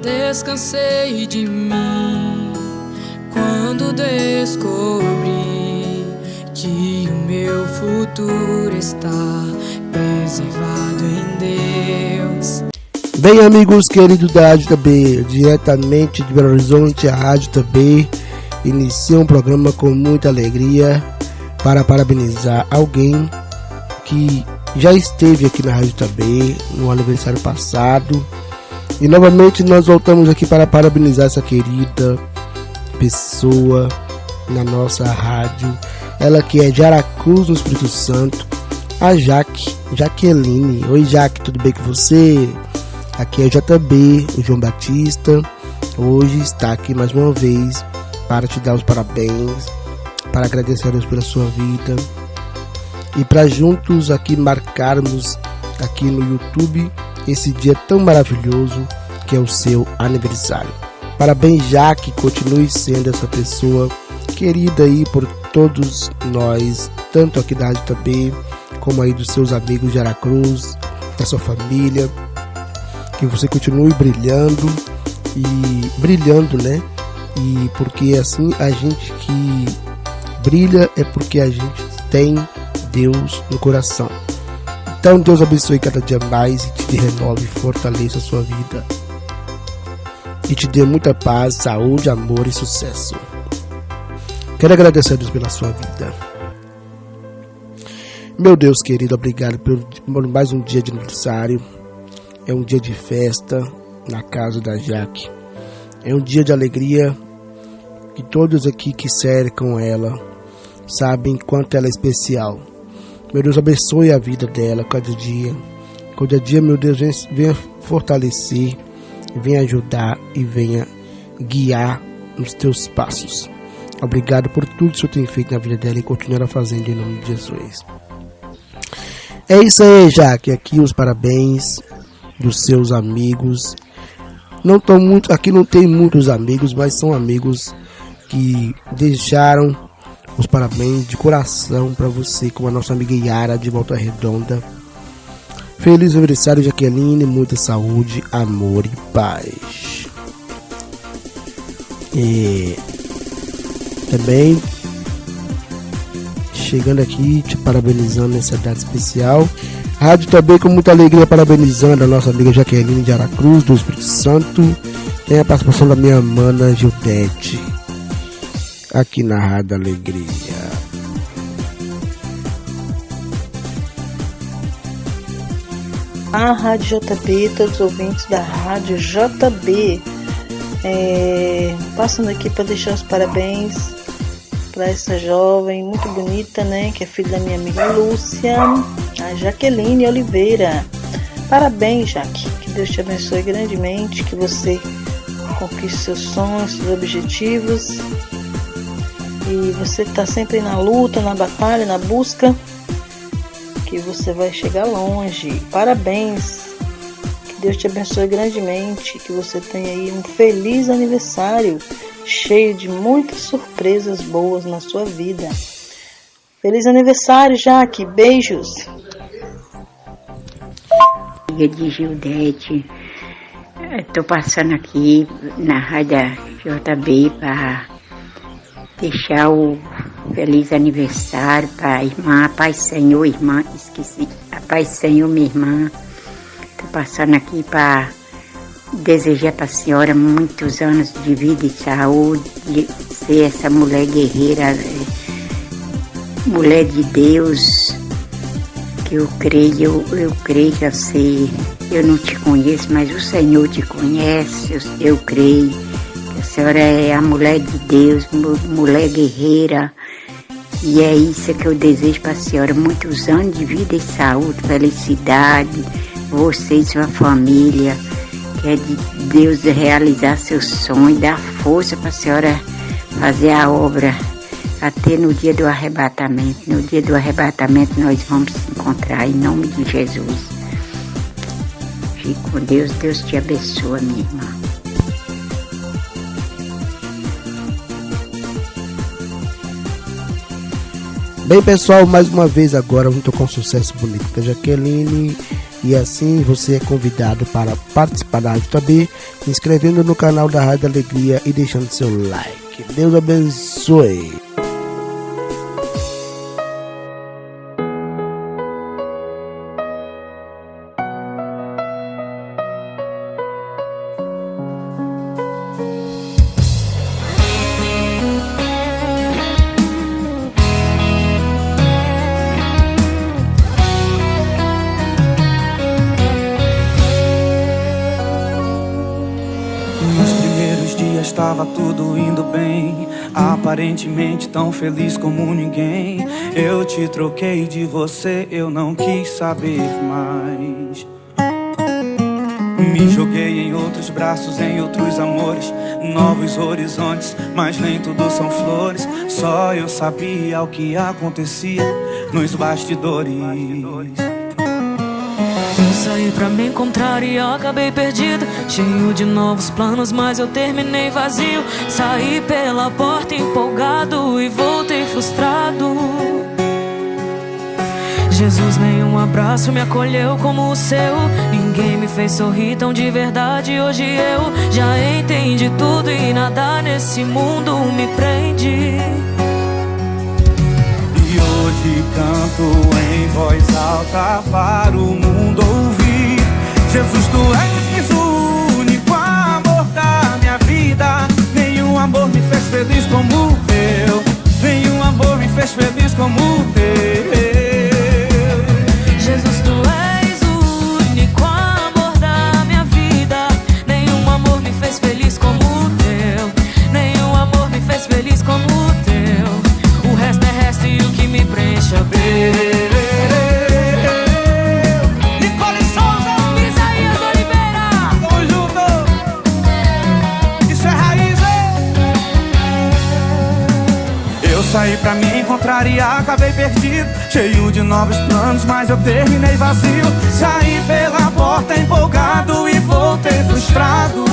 Descansei de mim quando descobri que o meu futuro está preservado em Deus. Bem, amigos queridos da Rádio TB, diretamente de Belo Horizonte, a Rádio TB inicia um programa com muita alegria para parabenizar alguém que já esteve aqui na Rádio TB no aniversário passado. E novamente nós voltamos aqui para parabenizar essa querida pessoa na nossa rádio. Ela que é de Aracruz, no Espírito Santo, a Jaqueline. Oi, Jaque, tudo bem com você? Aqui é o JB, o João Batista. Hoje está aqui mais uma vez para te dar os parabéns, para agradecer a Deus pela sua vida e para juntos aqui marcarmos aqui no YouTube esse dia tão maravilhoso que é o seu aniversário. Parabéns, Jaque, continue sendo essa pessoa querida aí por todos nós, tanto aqui da Rádio TB, como aí dos seus amigos de Aracruz, da sua família. Que você continue brilhando, né? E porque assim a gente que brilha é porque a gente tem Deus no coração. Então Deus abençoe cada dia mais e te renove e fortaleça a sua vida. E te dê muita paz, saúde, amor e sucesso. Quero agradecer a Deus pela sua vida. Meu Deus querido, obrigado por mais um dia de aniversário. É um dia de festa na casa da Jaque. É um dia de alegria que todos aqui que cercam ela sabem quanto ela é especial. Meu Deus, abençoe a vida dela cada dia. Cada dia, meu Deus, venha fortalecer, venha ajudar e venha guiar nos teus passos. Obrigado por tudo que o Senhor tem feito na vida dela e continuará fazendo em nome de Jesus. É isso aí, Jaque. Aqui os parabéns dos seus amigos. Aqui não tem muitos amigos, mas são amigos que deixaram os parabéns de coração para você, como a nossa amiga Yara de Volta Redonda. Feliz aniversário, Jaqueline, muita saúde, amor e paz. E também chegando aqui te parabenizando nessa data especial. Rádio também com muita alegria parabenizando a nossa amiga Jaqueline de Aracruz, do Espírito Santo. Tem a participação da minha mana Gildete aqui na Rádio Alegria. A Rádio JB, todos os ouvintes da Rádio JB, passando aqui para deixar os parabéns para essa jovem muito bonita, né, que é filha da minha amiga Lúcia, a Jaqueline Oliveira. Parabéns, Jaque, que Deus te abençoe grandemente, que você conquiste seus sonhos, seus objetivos, e você está sempre na luta, na batalha, na busca, que você vai chegar longe. Parabéns, que Deus te abençoe grandemente, que você tenha aí um feliz aniversário, cheio de muitas surpresas boas na sua vida. Feliz aniversário, Jaque, beijos. De Gildete, estou passando aqui na Rádio JB para deixar o feliz aniversário para a irmã, a Paz Senhor, irmã, esqueci, a Paz Senhor, minha irmã. Estou passando aqui para desejar para a senhora muitos anos de vida e saúde, de ser essa mulher guerreira, mulher de Deus, que eu creio, eu sei, eu não te conheço, mas o Senhor te conhece, eu creio que a senhora é a mulher de Deus, mulher guerreira, e é isso que eu desejo para a senhora, muitos anos de vida e saúde, felicidade, você e sua família, que é de Deus realizar seu sonho, dar força para a senhora fazer a obra até no dia do arrebatamento. No dia do arrebatamento nós vamos se encontrar em nome de Jesus. Fique com Deus, Deus te abençoe, minha irmã. Bem, pessoal, mais uma vez agora, muito com sucesso bonito da Jaqueline. E assim você é convidado para participar da Rádio Tabê, se inscrevendo no canal da Rádio Alegria e deixando seu like. Deus abençoe. Estava tudo indo bem, aparentemente tão feliz como ninguém. Eu te troquei de você, eu não quis saber mais. Me joguei em outros braços, em outros amores, novos horizontes, mas nem tudo são flores. Só eu sabia o que acontecia nos bastidores. Eu saí pra me encontrar e acabei perdido, cheio de novos planos, mas eu terminei vazio. Saí pela porta empolgado e voltei frustrado. Jesus, nenhum abraço me acolheu como o seu. Ninguém me fez sorrir tão de verdade. Hoje eu já entendi tudo e nada nesse mundo me prende. E hoje canto em voz alta para o mundo ouvir: Jesus, tu és o único amor da minha vida. Nenhum amor me fez feliz como o teu. Nenhum amor me fez feliz como o teu. Jesus, tu és o único amor da minha vida. Nenhum amor me fez feliz como o teu. Nenhum amor me fez feliz como o teu. O resto é resto e o que me preenche é ver. Nicole Souza, Isaías Oliveira, tamo junto. Isso é raiz, Eu saí pra me encontrar e acabei perdido, cheio de novos planos, mas eu terminei vazio. Saí pela porta empolgado e voltei frustrado.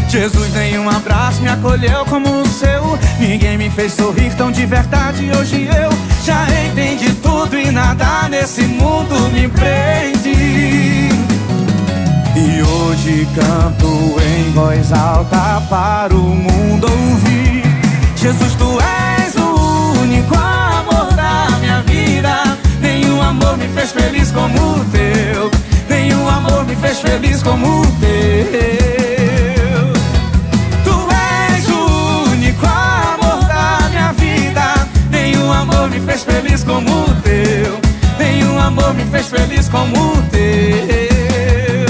Jesus, nenhum abraço me acolheu como o seu. Ninguém me fez sorrir tão de verdade. Hoje eu já entendi tudo e nada nesse mundo me prende. E hoje canto em voz alta para o mundo ouvir: Jesus, tu és o único amor da minha vida. Nenhum amor me fez feliz como o teu. Nenhum amor me fez feliz como o teu. Tu és o único amor da minha vida. Nenhum amor me fez feliz como o teu. Nenhum amor me fez feliz como o teu.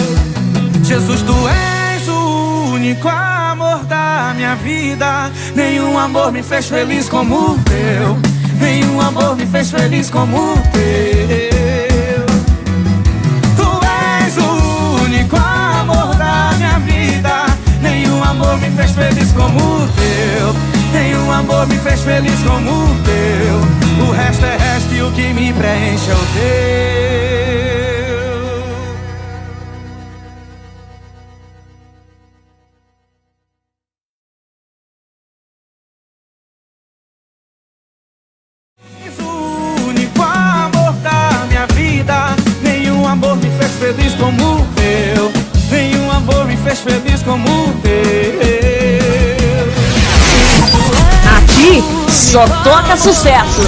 Jesus, tu és o único amor da minha vida. Nenhum amor me fez feliz como o teu. Nenhum amor me fez feliz como o teu. Tu és o único amor da minha vida. Nenhum amor me fez feliz como o teu. Nenhum amor me fez feliz como o teu. O resto é resto e o que me preenche é o teu. Nenhum amor me fez feliz como o teu. Nenhum amor me fez feliz como o teu. Aqui só toca sucesso.